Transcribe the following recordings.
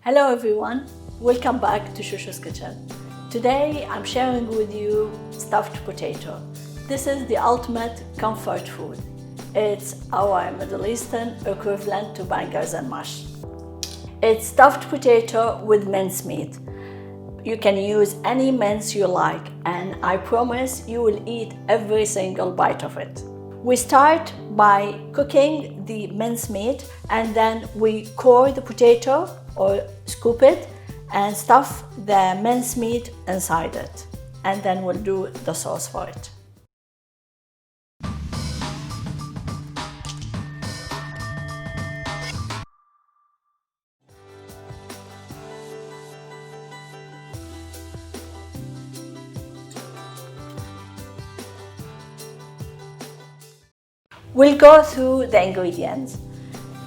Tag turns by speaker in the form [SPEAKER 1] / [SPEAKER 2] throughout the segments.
[SPEAKER 1] Hello everyone, welcome back to Shushu's Kitchen. Today I'm sharing with you stuffed potato. This is the ultimate comfort food. It's our Middle Eastern equivalent to bangers and mash. It's stuffed potato with mincemeat. You can use any mince you like, and I promise you will eat every single bite of it. We start by cooking the mincemeat, and then we core the potato or scoop it and stuff the mincemeat inside it, and then we'll do the sauce for it. We'll go through the ingredients.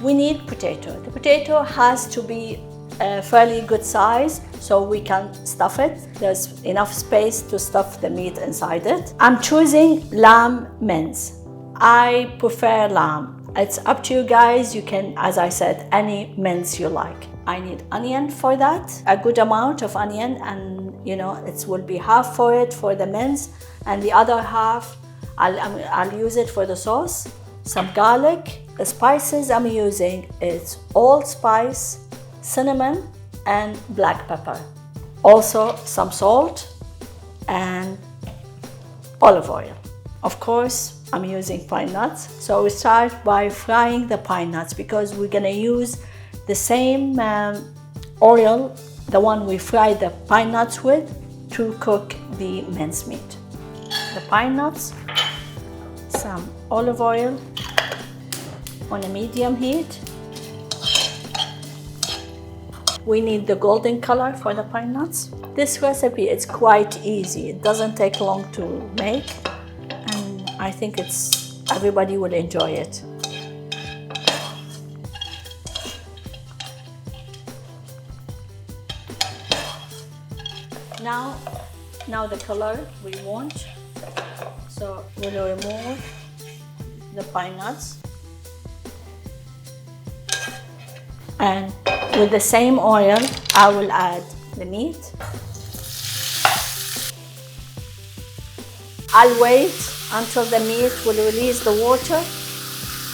[SPEAKER 1] We need potato. The potato has to be a fairly good size so we can stuff it. There's enough space to stuff the meat inside it. I'm choosing lamb mince. I prefer lamb. It's up to you guys. You can, as I said, any mince you like. I need onion for that, a good amount of onion, and it will be half for it for the mince, and the other half I'll use it for the sauce. Some garlic. The spices I'm using is allspice, cinnamon, and black pepper. Also some salt and olive oil. Of course, I'm using pine nuts. So we start by frying the pine nuts because we're gonna use the same oil, the one we fried the pine nuts with, to cook the mincemeat. The pine nuts, some olive oil on a medium heat. We need the golden color for the pine nuts. This recipe is quite easy. It doesn't take long to make, and I think everybody will enjoy it. Now the color we want. So we'll remove the pine nuts, and with the same oil I will add the meat. I'll wait until the meat will release the water,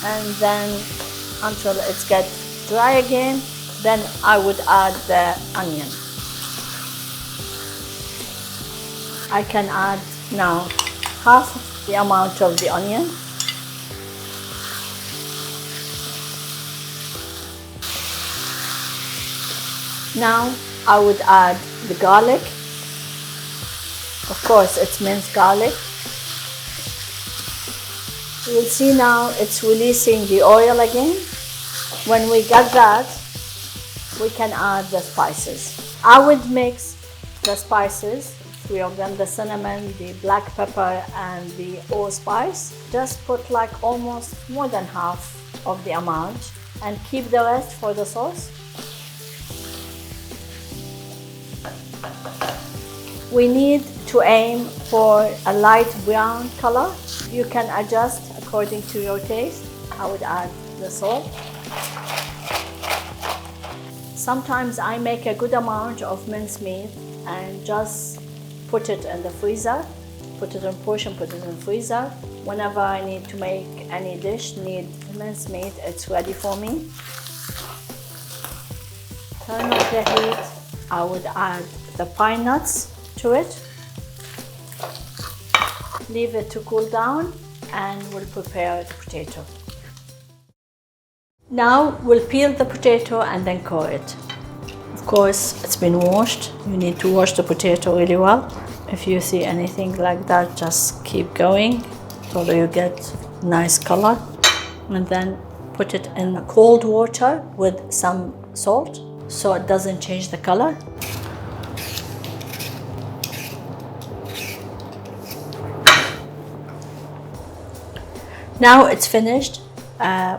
[SPEAKER 1] and then until it gets dry again, then I would add the onion. I can add now half of the amount of the onion. Now I would add the garlic. Of course, it's minced garlic. You will see now it's releasing the oil again. When we get that, we can add the spices. I would mix the spices, 3 of them, the cinnamon, the black pepper, and the allspice. Just put like almost more than half of the amount and keep the rest for the sauce. We need to aim for a light brown color. You can adjust according to your taste. I would add the salt. Sometimes I make a good amount of mincemeat and just put it in the freezer. Put it in portion, put it in the freezer. Whenever I need to make any dish, need mincemeat, it's ready for me. Turn off the heat. I would add the pine nuts to it. Leave it to cool down, and we'll prepare the potato. Now we'll peel the potato and then core it. Of course, it's been washed. You need to wash the potato really well. If you see anything like that, just keep going so that you get nice color, and then put it in cold water with some salt so it doesn't change the color. Now it's finished.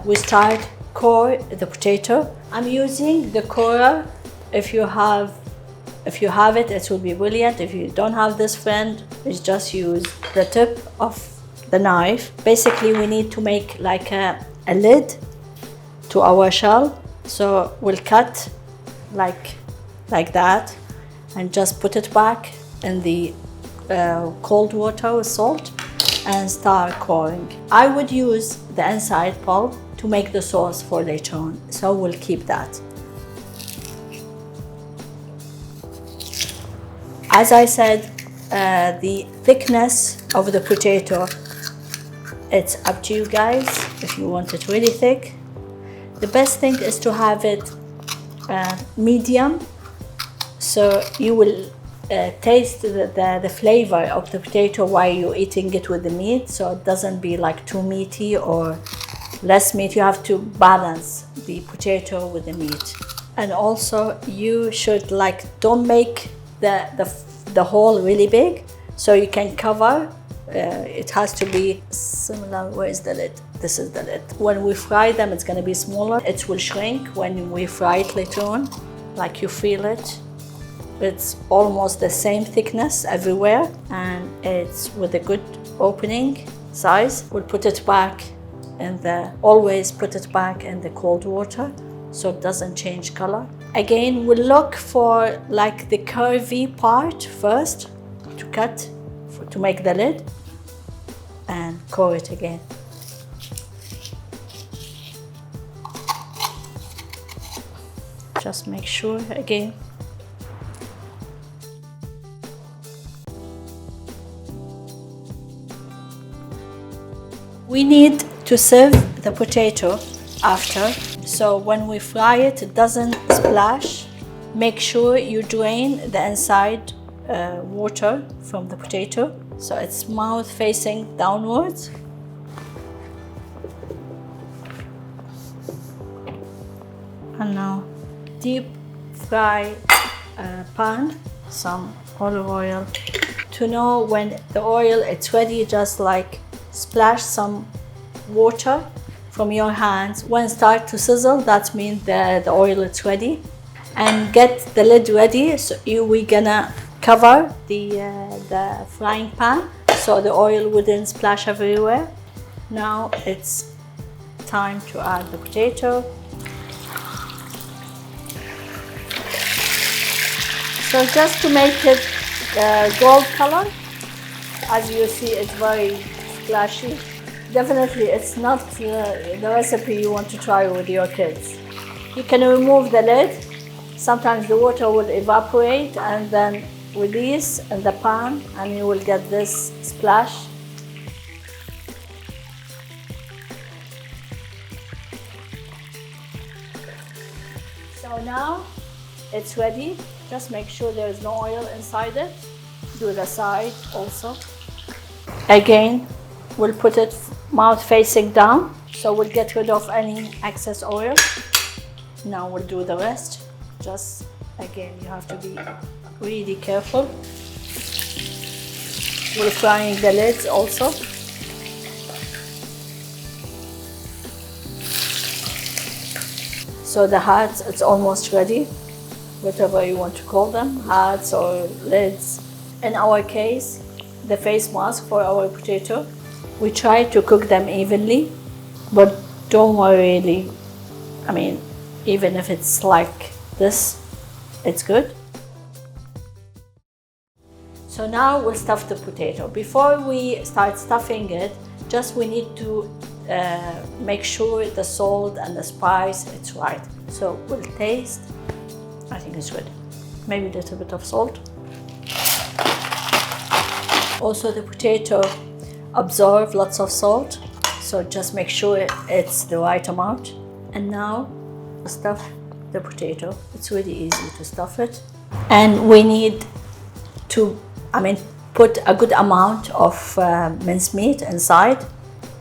[SPEAKER 1] We start core the potato. I'm using the corer. If you have it, it will be brilliant. If you don't have this friend, just use the tip of the knife. Basically, we need to make like a lid to our shell. So we'll cut like that, and just put it back in the cold water with salt and start coring. I would use the inside pulp to make the sauce for later on, so we'll keep that. As I said, the thickness of the potato, it's up to you guys if you want it really thick. The best thing is to have it medium, so you will taste the flavor of the potato while you're eating it with the meat, so it doesn't be like too meaty or less meat. You have to balance the potato with the meat. And also you should don't make the hole really big, so you can cover. It has to be similar. Where is the lid? This is the lid. When we fry them, it's going to be smaller. It will shrink when we fry it later on, like you feel it. It's almost the same thickness everywhere, and it's with a good opening size. We'll put it back always put it back in the cold water so it doesn't change color. Again, we'll look for the curvy part first to cut to make the lid, and core it again. Just make sure again. We need to sieve the potato after, so when we fry it, it doesn't splash. Make sure you drain the inside water from the potato, so it's mouth facing downwards. And now deep fry pan, some olive oil. To know when the oil it's ready, just splash some water from your hands. When it starts to sizzle, that means the oil is ready. And get the lid ready, so we're gonna cover the frying pan so the oil wouldn't splash everywhere. Now it's time to add the potato. So just to make it gold color, as you see, it's very splashy. Definitely it's not the recipe you want to try with your kids. You can remove the lid. Sometimes the water will evaporate and then release in the pan, and you will get this splash. So now it's ready. Just make sure there is no oil inside it. Do the side also. Again, we'll put it mouth facing down, so we'll get rid of any excess oil. Now we'll do the rest. Just again, you have to be really careful. We're frying the lids also. So the hearts, it's almost ready. Whatever you want to call them, hearts or lids. In our case, the face mask for our potato, we try to cook them evenly, but don't worry really. I mean, even if it's like this, it's good. So now we'll stuff the potato. Before we start stuffing it, we need to make sure the salt and the spice, it's right. So we'll taste. I think it's good. Maybe a little bit of salt. Also, the potato absorbs lots of salt, so just make sure it's the right amount. And now stuff the potato. It's really easy to stuff it. And we need to, put a good amount of mincemeat inside.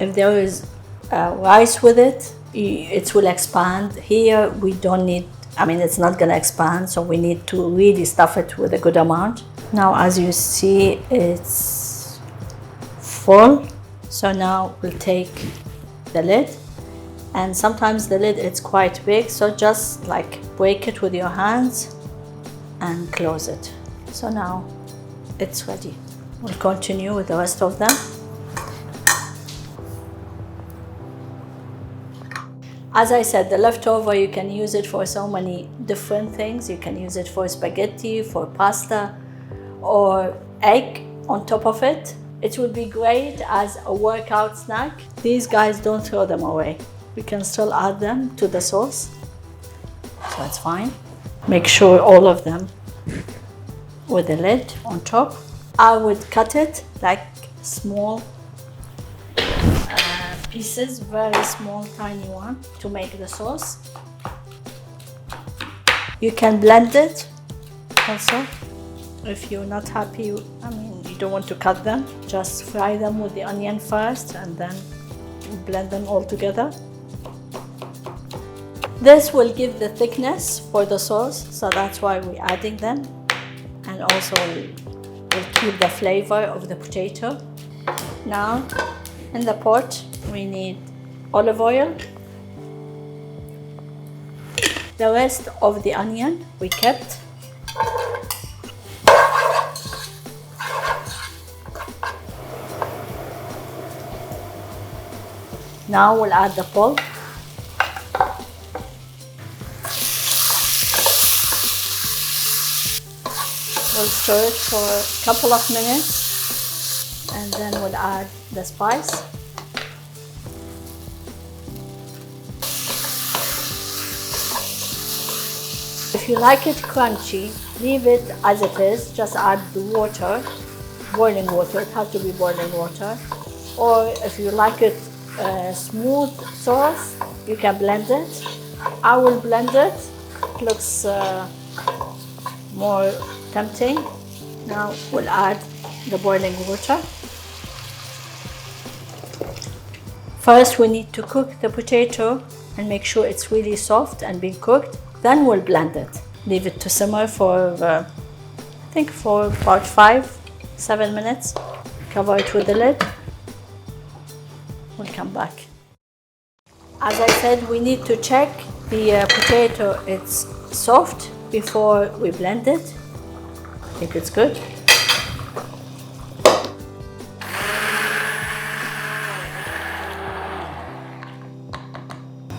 [SPEAKER 1] If there is rice with it, it will expand. Here we don't need, it's not gonna expand, so we need to really stuff it with a good amount. Now, as you see, it's full. So now we'll take the lid, and sometimes the lid it's quite big, so just break it with your hands and close it. So now it's ready. We'll continue with the rest of them. As I said, the leftover, you can use it for so many different things. You can use it for spaghetti, for pasta, or egg on top of it. It would be great as a workout snack. These guys, don't throw them away. We can still add them to the sauce, so it's fine. Make sure all of them with the lid on top. I would cut it like small pieces, very small, tiny one, to make the sauce. You can blend it also. If you're not happy, you don't want to cut them, just fry them with the onion first and then blend them all together. This will give the thickness for the sauce, so that's why we're adding them, and also will keep the flavor of the potato. Now, in the pot, we need olive oil. The rest of the onion we kept. Now we'll add the pulp. We'll stir it for a couple of minutes and then we'll add the spice. If you like it crunchy, leave it as it is. Just add the water, boiling water. It has to be boiling water. Or if you like it smooth sauce, you can blend it. I will blend it. It looks more tempting. Now we'll add the boiling water. First, we need to cook the potato and make sure it's really soft and being cooked. Then we'll blend it. Leave it to simmer for, I think, for about 5-7 minutes. Cover it with the lid. We'll come back. As I said, we need to check the potato it's soft before we blend it. I think it's good.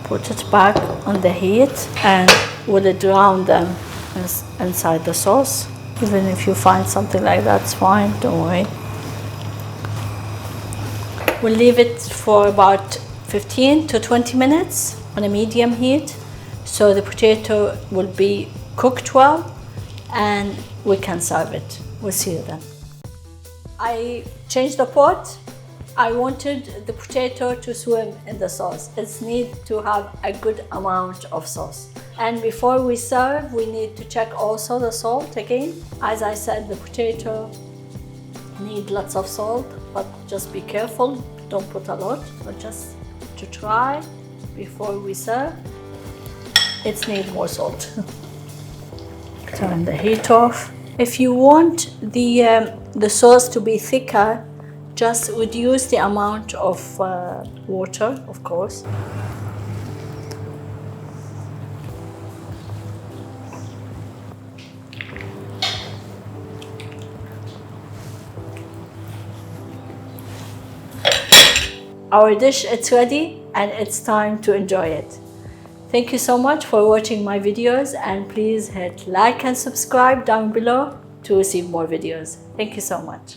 [SPEAKER 1] Put it back on the heat and we'll drown them inside the sauce. Even if you find something like that's fine, don't worry. We'll leave it for about 15 to 20 minutes on a medium heat so the potato will be cooked well and we can serve it. We'll see you then. I changed the pot. I wanted the potato to swim in the sauce. It needs to have a good amount of sauce. And before we serve, we need to check also the salt again. As I said, the potato needs lots of salt, but just be careful. Don't put a lot, but just to try before we serve. It needs more salt. Turn the heat off. If you want the sauce to be thicker, just reduce the amount of water, of course. Our dish is ready and it's time to enjoy it. Thank you so much for watching my videos, and please hit like and subscribe down below to receive more videos. Thank you so much.